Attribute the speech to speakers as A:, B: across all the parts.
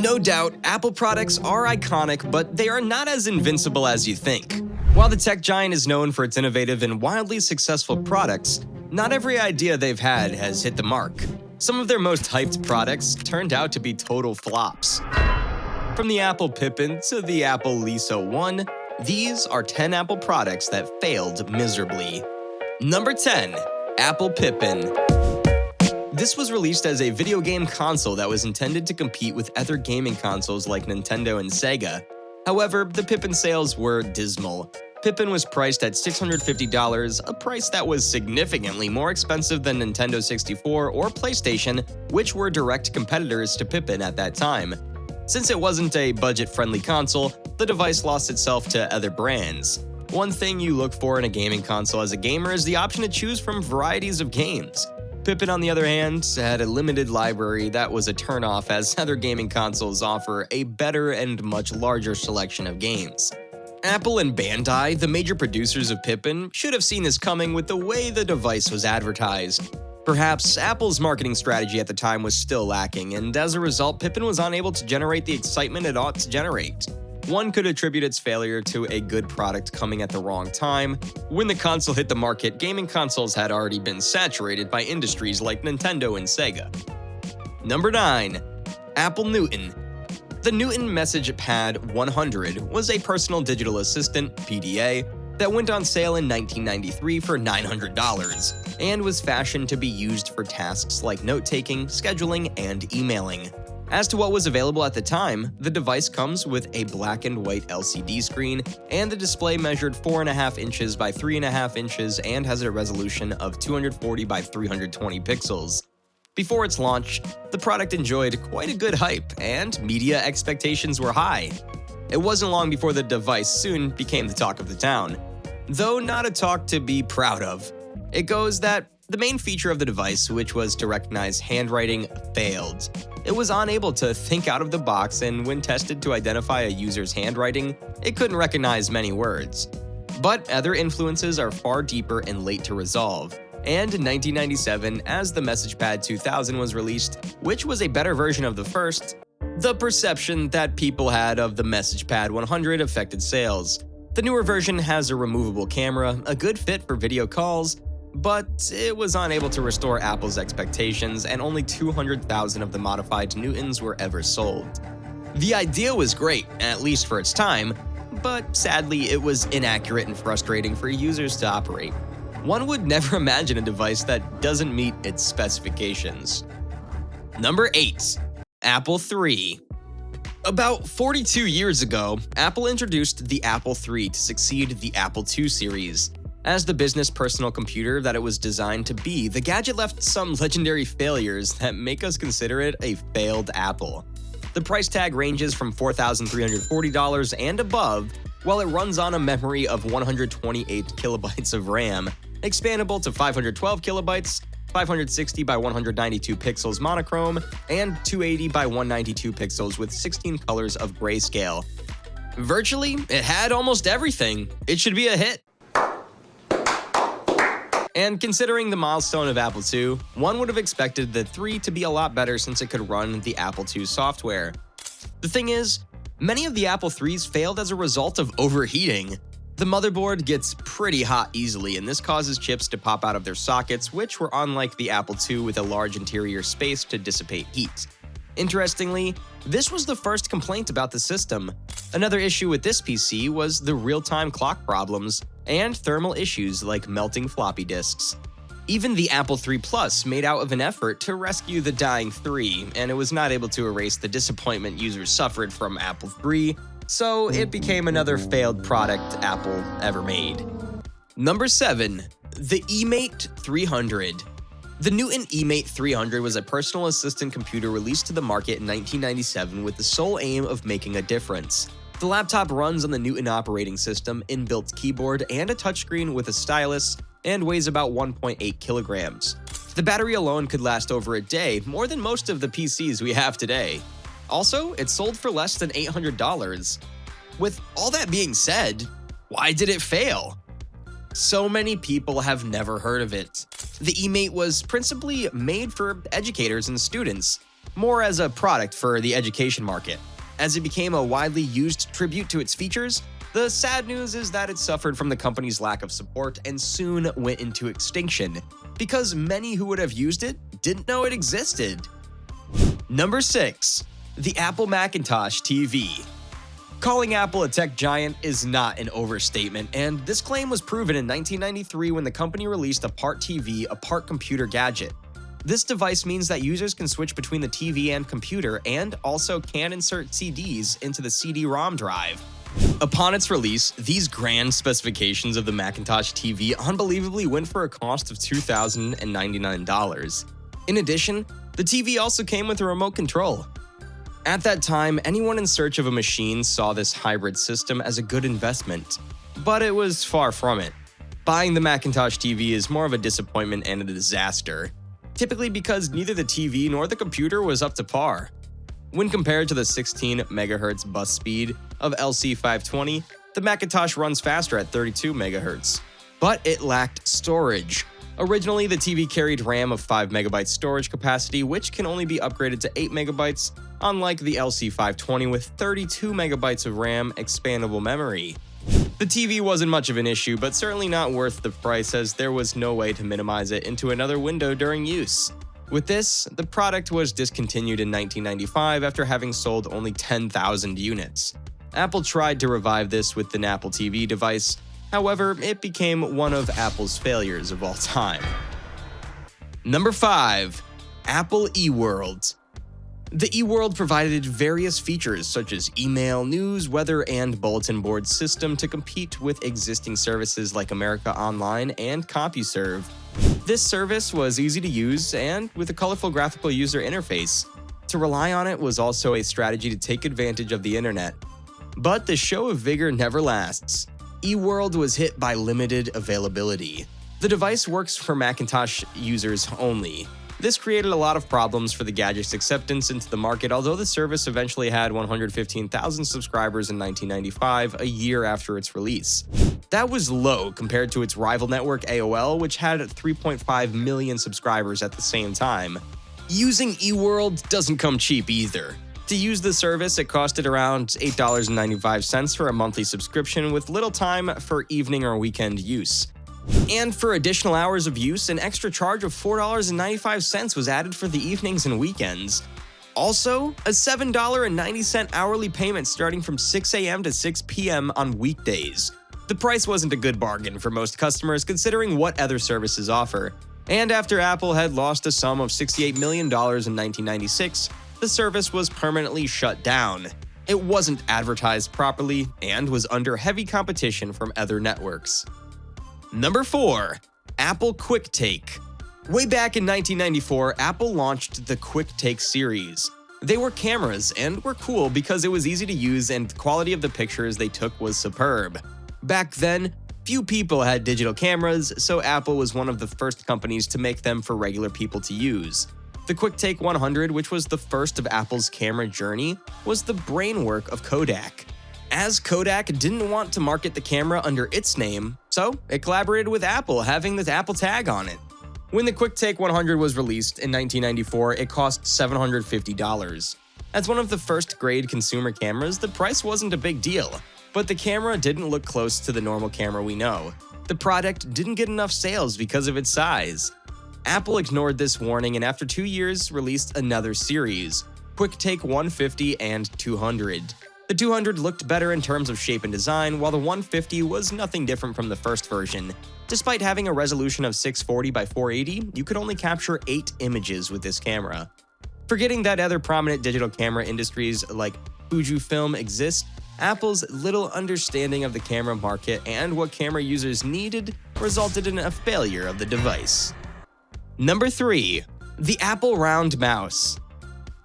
A: No doubt, Apple products are iconic, but they are not as invincible as you think. While the tech giant is known for its innovative and wildly successful products, not every idea they've had has hit the mark. Some of their most hyped products turned out to be total flops. From the Apple Pippin to the Apple Liso 1, these are 10 Apple products that failed miserably. Number 10. Apple Pippin. This was released as a video game console that was intended to compete with other gaming consoles like Nintendo and Sega. However, the Pippin sales were dismal. Pippin was priced at $650, a price that was significantly more expensive than Nintendo 64 or PlayStation, which were direct competitors to Pippin at that time. Since it wasn't a budget-friendly console, the device lost itself to other brands. One thing you look for in a gaming console as a gamer is the option to choose from varieties of games. Pippin, on the other hand, had a limited library that was a turnoff, as other gaming consoles offer a better and much larger selection of games. Apple and Bandai, the major producers of Pippin, should have seen this coming with the way the device was advertised. Perhaps Apple's marketing strategy at the time was still lacking, and as a result, Pippin was unable to generate the excitement it ought to generate. One could attribute its failure to a good product coming at the wrong time. When the console hit the market, gaming consoles had already been saturated by industries like Nintendo and Sega. Number 9. Apple Newton. The Newton Message Pad 100 was a personal digital assistant, PDA, that went on sale in 1993 for $900 and was fashioned to be used for tasks like note-taking, scheduling, and emailing. As to what was available at the time, the device comes with a black and white LCD screen, and the display measured 4.5 inches by 3.5 inches and has a resolution of 240 by 320 pixels. Before its launch, the product enjoyed quite a good hype, and media expectations were high. It wasn't long before the device soon became the talk of the town. Though not a talk to be proud of. It goes that the main feature of the device, which was to recognize handwriting, failed. It was unable to think out of the box, and when tested to identify a user's handwriting, it couldn't recognize many words. But other influences are far deeper and late to resolve. And in 1997, as the MessagePad 2000 was released, which was a better version of the first, the perception that people had of the MessagePad 100 affected sales. The newer version has a removable camera, a good fit for video calls, but it was unable to restore Apple's expectations, and only 200,000 of the modified Newtons were ever sold. The idea was great, at least for its time, but sadly it was inaccurate and frustrating for users to operate. One would never imagine a device that doesn't meet its specifications. Number 8. Apple III. About 42 years ago, Apple introduced the Apple III to succeed the Apple II series. As the business personal computer that it was designed to be, the gadget left some legendary failures that make us consider it a failed Apple. The price tag ranges from $4,340 and above, while it runs on a memory of 128 kilobytes of RAM, expandable to 512 kilobytes, 560 by 192 pixels monochrome, and 280 by 192 pixels with 16 colors of grayscale. Virtually, it had almost everything. It should be a hit. And considering the milestone of Apple II, one would have expected the 3 to be a lot better since it could run the Apple II software. The thing is, many of the Apple IIIs failed as a result of overheating. The motherboard gets pretty hot easily, and this causes chips to pop out of their sockets, which were unlike the Apple II with a large interior space to dissipate heat. Interestingly, this was the first complaint about the system. Another issue with this PC was the real-time clock problems and thermal issues like melting floppy disks. Even the Apple III Plus made out of an effort to rescue the dying 3, and it was not able to erase the disappointment users suffered from Apple III, so it became another failed product Apple ever made. Number 7. The eMate 300. The Newton eMate 300 was a personal assistant computer released to the market in 1997 with the sole aim of making a difference. The laptop runs on the Newton operating system, inbuilt keyboard, and a touchscreen with a stylus, and weighs about 1.8 kilograms. The battery alone could last over a day, more than most of the PCs we have today. Also, it sold for less than $800. With all that being said, why did it fail? So many people have never heard of it. The eMate was principally made for educators and students. more as a product for the education market. As it became a widely used tribute to its features, the sad news is that it suffered from the company's lack of support and soon went into extinction, because many who would have used it didn't know it existed. Number 6. The Apple Macintosh TV. Calling Apple a tech giant is not an overstatement, and this claim was proven in 1993 when the company released a part TV, a part computer gadget. This device means that users can switch between the TV and computer, and also can insert CDs into the CD-ROM drive. Upon its release, these grand specifications of the Macintosh TV unbelievably went for a cost of $2,099. In addition, the TV also came with a remote control. At that time, anyone in search of a machine saw this hybrid system as a good investment, but it was far from it. Buying the Macintosh TV is more of a disappointment and a disaster, typically because neither the TV nor the computer was up to par. When compared to the 16 MHz bus speed of LC520, the Macintosh runs faster at 32 MHz, but it lacked storage. Originally, the TV carried RAM of 5 MB storage capacity, which can only be upgraded to 8 MB, unlike the LC520 with 32 MB of RAM expandable memory. The TV wasn't much of an issue, but certainly not worth the price, as there was no way to minimize it into another window during use. With this, the product was discontinued in 1995 after having sold only 10,000 units. Apple tried to revive this with the Apple TV device. However, it became one of Apple's failures of all time. Number 5. Apple eWorld. The eWorld provided various features such as email, news, weather, and bulletin board system to compete with existing services like America Online and CompuServe. This service was easy to use and with a colorful graphical user interface. To rely on it was also a strategy to take advantage of the internet. But the show of vigor never lasts. eWorld was hit by limited availability. The device works for Macintosh users only. This created a lot of problems for the gadget's acceptance into the market, although the service eventually had 115,000 subscribers in 1995, a year after its release. That was low compared to its rival network AOL, which had 3.5 million subscribers at the same time. Using eWorld doesn't come cheap either. To use the service, it costed around $8.95 for a monthly subscription with little time for evening or weekend use. And for additional hours of use, an extra charge of $4.95 was added for the evenings and weekends. Also, a $7.90 hourly payment starting from 6 a.m. to 6 p.m. on weekdays. The price wasn't a good bargain for most customers considering what other services offer. And after Apple had lost a sum of $68 million in 1996, the service was permanently shut down. It wasn't advertised properly and was under heavy competition from other networks. Number 4. Apple QuickTake. Way back in 1994, Apple launched the QuickTake series. They were cameras and were cool because it was easy to use and the quality of the pictures they took was superb. Back then, few people had digital cameras, so Apple was one of the first companies to make them for regular people to use. The QuickTake 100, which was the first of Apple's camera journey, was the brainwork of Kodak. As Kodak didn't want to market the camera under its name, so it collaborated with Apple, having the Apple tag on it. When the QuickTake 100 was released in 1994, it cost $750. As one of the first-grade consumer cameras, the price wasn't a big deal, but the camera didn't look close to the normal camera we know. The product didn't get enough sales because of its size. Apple ignored this warning and after 2 years released another series, QuickTake 150 and 200. The 200 looked better in terms of shape and design, while the 150 was nothing different from the first version. Despite having a resolution of 640 by 480, you could only capture 8 images with this camera. Forgetting that other prominent digital camera industries like Fujifilm exist, Apple's little understanding of the camera market and what camera users needed resulted in a failure of the device. Number 3. The Apple Round Mouse.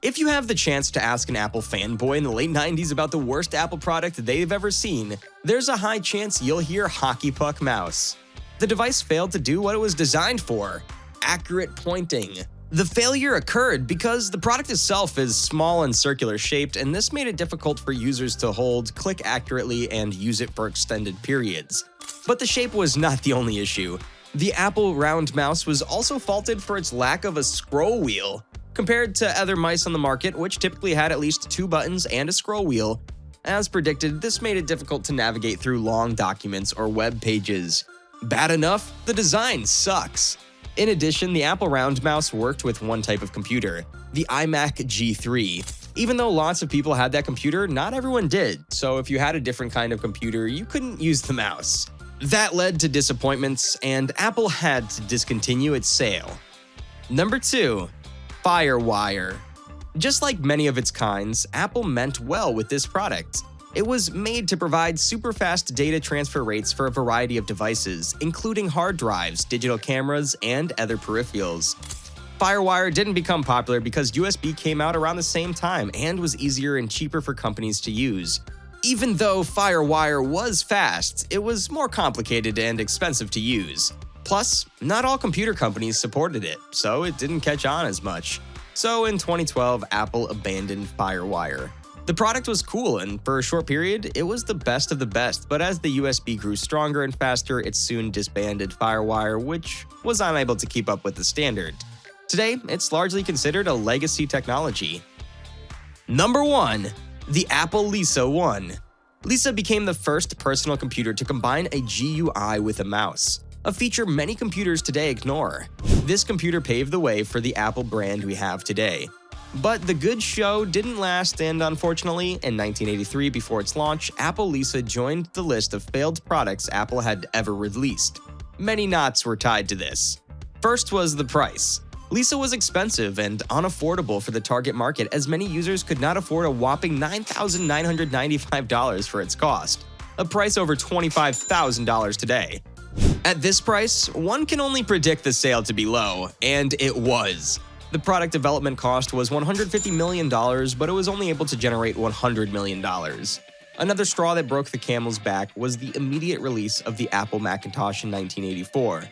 A: If you have the chance to ask an Apple fanboy in the late 90s about the worst Apple product they've ever seen, there's a high chance you'll hear hockey puck mouse. The device failed to do what it was designed for: accurate pointing. The failure occurred because the product itself is small and circular shaped, and this made it difficult for users to hold, click accurately, and use it for extended periods. But the shape was not the only issue. The Apple Round Mouse was also faulted for its lack of a scroll wheel. Compared to other mice on the market, which typically had at least 2 buttons and a scroll wheel, as predicted, this made it difficult to navigate through long documents or web pages. Bad enough, the design sucks. In addition, the Apple Round Mouse worked with one type of computer, the iMac G3. Even though lots of people had that computer, not everyone did, so if you had a different kind of computer, you couldn't use the mouse. That led to disappointments, and Apple had to discontinue its sale. Number 2. FireWire. Just like many of its kinds, Apple meant well with this product. It was made to provide super fast data transfer rates for a variety of devices, including hard drives, digital cameras, and other peripherals. FireWire didn't become popular because USB came out around the same time and was easier and cheaper for companies to use. Even though FireWire was fast, it was more complicated and expensive to use. Plus, not all computer companies supported it, so it didn't catch on as much. So in 2012, Apple abandoned FireWire. The product was cool, and for a short period, it was the best of the best, but as the USB grew stronger and faster, it soon disbanded FireWire, which was unable to keep up with the standard. Today, it's largely considered a legacy technology. Number 1. The Apple Lisa 1. Lisa became the first personal computer to combine a GUI with a mouse, a feature many computers today ignore. This computer paved the way for the Apple brand we have today. But the good show didn't last, and unfortunately, in 1983, before its launch, Apple Lisa joined the list of failed products Apple had ever released. Many knots were tied to this. First was the price. Lisa was expensive and unaffordable for the target market, as many users could not afford a whopping $9,995 for its cost, a price over $25,000 today. At this price, one can only predict the sale to be low, and it was. The product development cost was $150 million, but it was only able to generate $100 million. Another straw that broke the camel's back was the immediate release of the Apple Macintosh in 1984.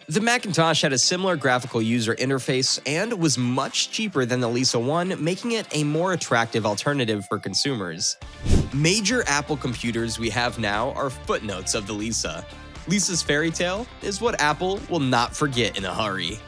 A: The Macintosh had a similar graphical user interface and was much cheaper than the Lisa 1, making it a more attractive alternative for consumers. Major Apple computers we have now are footnotes of the Lisa. Lisa's fairy tale is what Apple will not forget in a hurry.